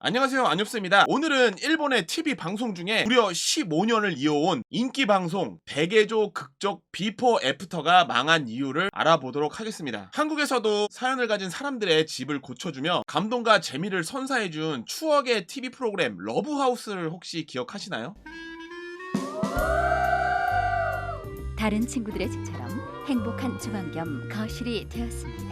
안녕하세요, 안엽스입니다. 오늘은 일본의 TV 방송 중에 무려 15년을 이어온 인기 방송 백예조 극적 비포 애프터가 망한 이유를 알아보도록 하겠습니다. 한국에서도 사연을 가진 사람들의 집을 고쳐주며 감동과 재미를 선사해준 추억의 TV 프로그램 러브하우스를 혹시 기억하시나요? 다른 친구들의 집처럼 행복한 주방 겸 거실이 되었습니다.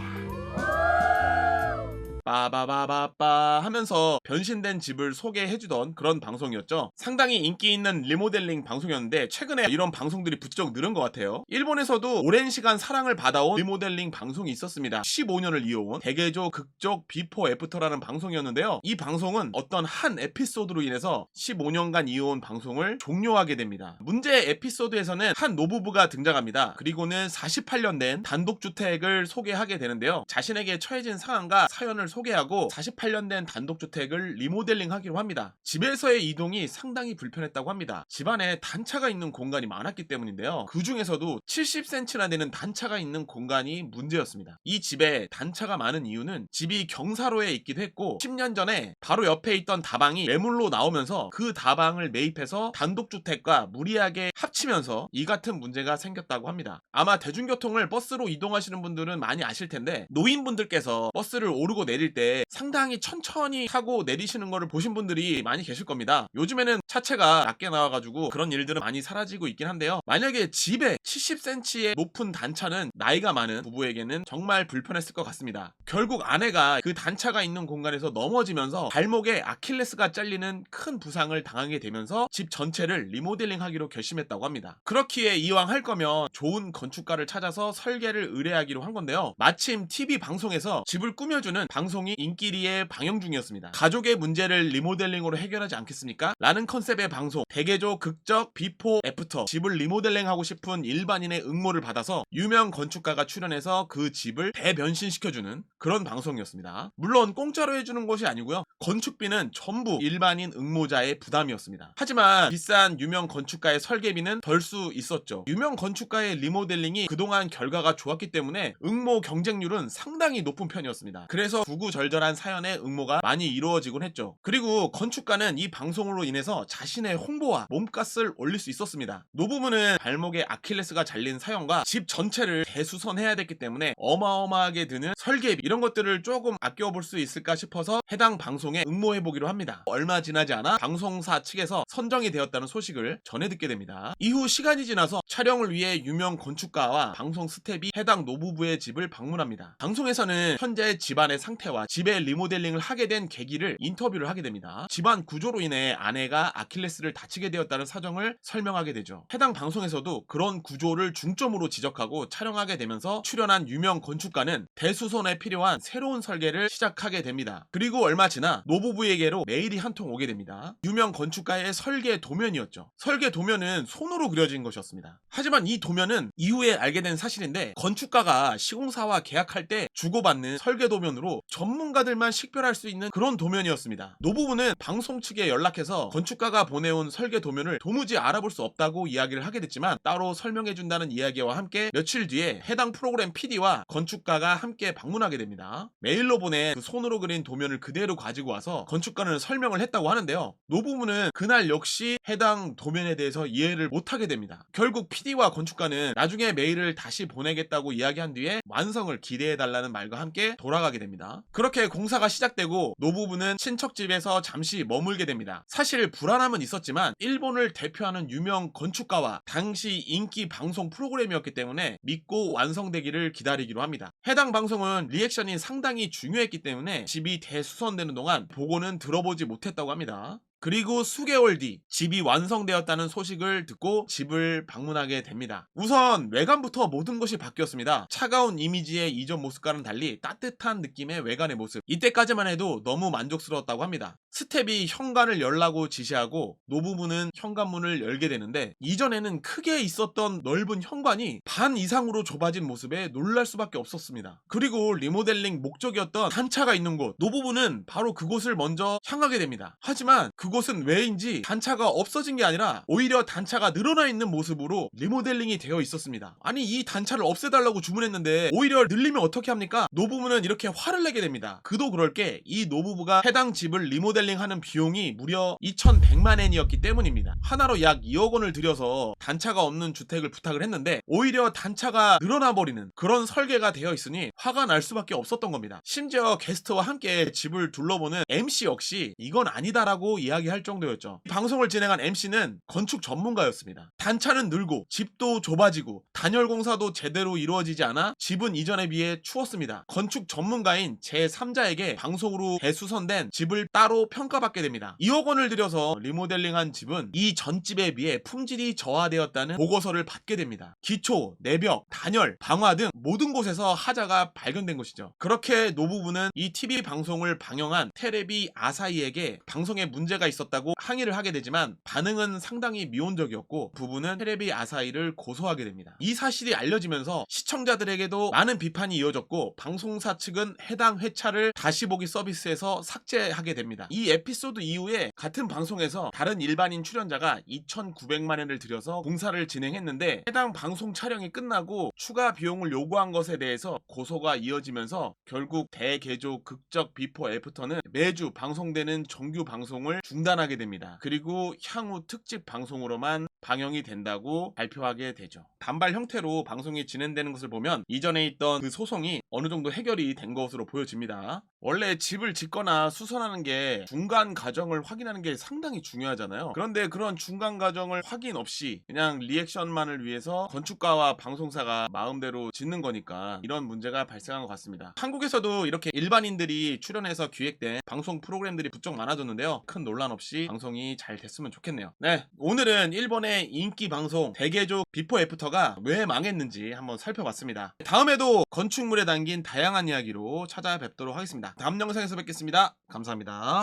빠바바바빠 하면서 변신된 집을 소개해주던 그런 방송이었죠. 상당히 인기 있는 리모델링 방송이었는데 최근에 이런 방송들이 부쩍 늘은 것 같아요. 일본에서도 오랜 시간 사랑을 받아온 리모델링 방송이 있었습니다. 15년을 이어온 백예조 극적 비포 애프터라는 방송이었는데요. 이 방송은 어떤 한 에피소드로 인해서 15년간 이어온 방송을 종료하게 됩니다. 문제 에피소드에서는 한 노부부가 등장합니다. 그리고는 48년 된 단독주택을 소개하게 되는데요. 자신에게 처해진 상황과 사연을 소개하고 48년 된 단독주택을 리모델링 하기로 합니다. 집에서의 이동이 상당히 불편했다고 합니다. 집안에 단차가 있는 공간이 많았기 때문인데요. 그 중에서도 70cm나 되는 단차가 있는 공간이 문제였습니다. 이 집에 단차가 많은 이유는 집이 경사로에 있기도 했고 10년 전에 바로 옆에 있던 다방이 매물로 나오면서 그 다방을 매입해서 단독주택과 무리하게 합치면서 이 같은 문제가 생겼다고 합니다. 아마 대중교통을 버스로 이동하시는 분들은 많이 아실 텐데 노인분들께서 버스를 오르고 내릴 때 상당히 천천히 타고 내리시는 거를 보신 분들이 많이 계실 겁니다. 요즘에는 차체가 낮게 나와가지고 그런 일들은 많이 사라지고 있긴 한데요. 만약에 집에 70cm의 높은 단차는 나이가 많은 부부에게는 정말 불편했을 것 같습니다. 결국 아내가 그 단차가 있는 공간에서 넘어지면서 발목에 아킬레스가 잘리는 큰 부상을 당하게 되면서 집 전체를 리모델링 하기로 결심했다고 합니다. 그렇기에 이왕 할 거면 좋은 건축가를 찾아서 설계를 의뢰하기로 한 건데요. 마침 TV 방송에서 집을 꾸며주는 방송이 인기리에 방영 중이었습니다. 가족의 문제를 리모델링으로 해결하지 않겠습니까? 라는 컨셉의 방송 백예조 극적 비포 애프터, 집을 리모델링하고 싶은 일반인의 응모를 받아서 유명 건축가가 출연해서 그 집을 대변신시켜주는 그런 방송이었습니다. 물론 공짜로 해주는 것이 아니고요. 건축비는 전부 일반인 응모자의 부담이었습니다. 하지만 비싼 유명 건축가의 설계비는 덜 수 있었죠. 유명 건축가의 리모델링이 그동안 결과가 좋았기 때문에 응모 경쟁률은 상당히 높은 편이었습니다. 그래서 구구절절한 사연의 응모가 많이 이루어지곤 했죠. 그리고 건축가는 이 방송으로 인해서 자신의 홍보와 몸값을 올릴 수 있었습니다. 노부부는 발목에 아킬레스가 잘린 사연과 집 전체를 대수선해야 됐기 때문에 어마어마하게 드는 설계비 이런 것들을 조금 아껴볼 수 있을까 싶어서 해당 방송에 응모해보기로 합니다. 얼마 지나지 않아 방송사 측에서 선정이 되었다는 소식을 전해 듣게 됩니다. 이후 시간이 지나서 촬영을 위해 유명 건축가와 방송 스텝이 해당 노부부의 집을 방문합니다. 방송에서는 현재 집안의 상태와 집의 리모델링을 하게 된 계기를 인터뷰를 하게 됩니다. 집안 구조로 인해 아내가 아킬레스를 다치게 되었다는 사정을 설명하게 되죠. 해당 방송에서도 그런 구조를 중점으로 지적하고 촬영하게 되면서 출연한 유명 건축가는 대수선에 필요한 새로운 설계를 시작하게 됩니다. 그리고 얼마 지나 노부부에게로 메일이 한 통 오게 됩니다. 유명 건축가의 설계 도면이었죠. 설계 도면은 손으로 그려진 것이었습니다. 하지만 이 도면은 이후에 알게 된 사실인데 건축가가 시공사와 계약할 때 주고받는 설계 도면으로 전문가들만 식별할 수 있는 그런 도면이었습니다. 노부부는 방송 측에 연락해서 건축가가 보내온 설계 도면을 도무지 알아볼 수 없다고 이야기를 하게 됐지만 따로 설명해준다는 이야기와 함께 며칠 뒤에 해당 프로그램 PD와 건축가가 함께 방문하게 됩니다. 메일로 보낸 그 손으로 그린 도면을 그대로 가지고 와서 건축가는 설명을 했다고 하는데요. 노부부는 그날 역시 해당 도면에 대해서 이해를 못하게 됩니다. 결국 PD와 건축가는 나중에 메일을 다시 보내겠다고 이야기한 뒤에 완성을 기대해달라는 말과 함께 돌아가게 됩니다. 그렇게 공사가 시작되고 노부부는 친척 집에서 잠시 머물게 됩니다. 사실 불안함은 있었지만 일본을 대표하는 유명 건축가와 당시 인기 방송 프로그램이었기 때문에 믿고 완성되기를 기다리기로 합니다. 해당 방송은 리액션이 상당히 중요했기 때문에 집이 대수선되는 동안 보고는 들어보지 못했다고 합니다. 그리고 수개월 뒤 집이 완성되었다는 소식을 듣고 집을 방문하게 됩니다. 우선 외관부터 모든 것이 바뀌었습니다. 차가운 이미지의 이전 모습과는 달리 따뜻한 느낌의 외관의 모습, 이때까지만 해도 너무 만족스러웠다고 합니다. 스텝이 현관을 열라고 지시하고 노부부는 현관문을 열게 되는데 이전에는 크게 있었던 넓은 현관이 반 이상으로 좁아진 모습에 놀랄 수밖에 없었습니다. 그리고 리모델링 목적이었던 단차가 있는 곳, 노부부는 바로 그곳을 먼저 향하게 됩니다. 하지만 그곳은 왜인지 단차가 없어진 게 아니라 오히려 단차가 늘어나 있는 모습으로 리모델링이 되어 있었습니다. 아니 이 단차를 없애달라고 주문했는데 오히려 늘리면 어떻게 합니까? 노부부는 이렇게 화를 내게 됩니다. 그도 그럴 게 이 노부부가 해당 집을 리모델링하는 비용이 무려 2,100만엔이었기 때문입니다. 하나로 약 2억 원을 들여서 단차가 없는 주택을 부탁을 했는데 오히려 단차가 늘어나 버리는 그런 설계가 되어 있으니 화가 날 수밖에 없었던 겁니다. 심지어 게스트와 함께 집을 둘러보는 MC 역시 이건 아니다라고 이야기할 정도였죠. 방송을 진행한 MC는 건축 전문가였습니다. 단차는 늘고 집도 좁아지고 단열 공사도 제대로 이루어지지 않아 집은 이전에 비해 추웠습니다. 건축 전문가인 제3자에게 방송으로 대수선된 집을 따로 평가받게 됩니다. 2억 원을 들여서 리모델링한 집은 이 전 집에 비해 품질이 저하되었다는 보고서를 받게 됩니다. 기초, 내벽, 단열, 방화 등 모든 곳에서 하자가 발견된 것이죠. 그렇게 노부부는 이 TV 방송을 방영한 테레비 아사히에게 방송에 문제가 있었다고 항의를 하게 되지만 반응은 상당히 미온적이었고 부부는 테레비 아사히를 고소하게 됩니다. 이 사실이 알려지면서 시청자들에게도 많은 비판이 이어졌고 방송사 측은 해당 회차를 다시 보기 서비스에서 삭제하게 됩니다. 이 에피소드 이후에 같은 방송에서 다른 일반인 출연자가 2,900만엔을 들여서 공사를 진행했는데 해당 방송 촬영이 끝나고 추가 비용을 요구한 것에 대해서 고소가 이어지면서 결국 대개조 극적 비포 애프터는 매주 방송되는 정규 방송을 중단하게 됩니다. 그리고 향후 특집 방송으로만 방영이 된다고 발표하게 되죠. 단발 형태로 방송이 진행되는 것을 보면 이전에 있던 그 소송이 어느 정도 해결이 된 것으로 보여집니다. 원래 집을 짓거나 수선하는 게 중간 과정을 확인하는 게 상당히 중요하잖아요. 그런데 그런 중간 과정을 확인 없이 그냥 리액션만을 위해서 건축가와 방송사가 마음대로 짓는 거니까 이런 문제가 발생한 것 같습니다. 한국에서도 이렇게 일반인들이 출연해서 기획된 방송 프로그램들이 부쩍 많아졌는데요. 큰 논란 없이 방송이 잘 됐으면 좋겠네요. 네, 오늘은 일본의 인기 방송 대개조 비포 애프터가 왜 망했는지 한번 살펴봤습니다. 다음에도 건축물에 담긴 다양한 이야기로 찾아뵙도록 하겠습니다. 다음 영상에서 뵙겠습니다. 감사합니다.